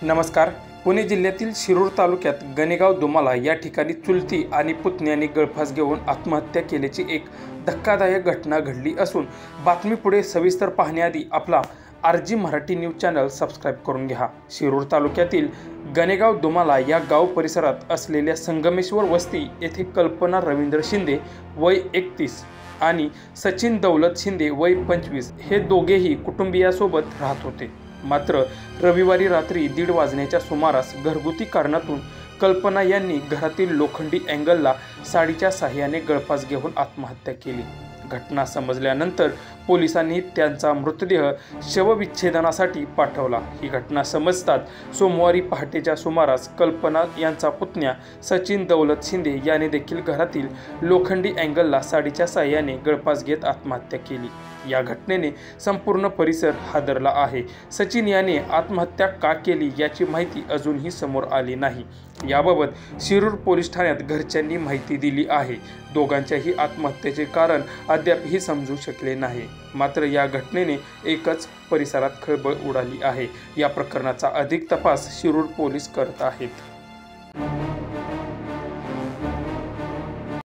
नमस्कार। पुणे जिल्ह्यातील शिरूर तालुक्यात गणेगाव दुमाला या ठिकाणी चुलती आणि पुतण्याने गळफास घेऊन आत्महत्या केल्याची एक धक्कादायक घटना घडली असून बातमी पुढे सविस्तर पाहण्याआधी आपला RG Marathi news channel subscribe करून घ्या। शिरूर तालुक्यातील गणेगाव दुमाला या गाव परिसरात असलेल्या संगमेश्वर वस्ती येथे कल्पना रवींद्र शिंदे वय 31 आणि सचिन दौलत शिंदे वय 25 हे दोघेही कुटुंबियासोबत राहत होते। मात्र रविवारी रात्री 1:30 वाजण्याच्या सुमारास घरगुती कारणातून कल्पना यांनी घरातील लोखंडी अँगलला साडीच्या साहाय्याने गळफास घेऊन आत्महत्या केली। घटना समजल्यानंतर पोलिसांनी त्यांचा मृतदेह शवविच्छेदनासाठी पाठवला। ही घटना समजताच सोमवारी पहाटेच्या सुमारास कल्पना यांचा पुतण्या सचिन दौलत शिंदे याने देखील घरातील लोखंडी अँगलला साडीच्या साहाय्याने गळफास घेत आत्महत्या केली। या घटनेने संपूर्ण परिसर हादरला आहे। सचिन याने आत्महत्या का केली याची माहिती अजूनही समोर आली नाही। याबाबत शिरूर पोलीस ठाण्यात घरच्यांनी माहिती दिली आहे। दोघांच्याही आत्महत्येचे कारण अद्यापही समजू शकले नाही। मात्र या घटनेने एकच परिसरात खळबळ उडाली आहे। या प्रकरणाचा अधिक तपास शिरूर पोलीस करत आहेत।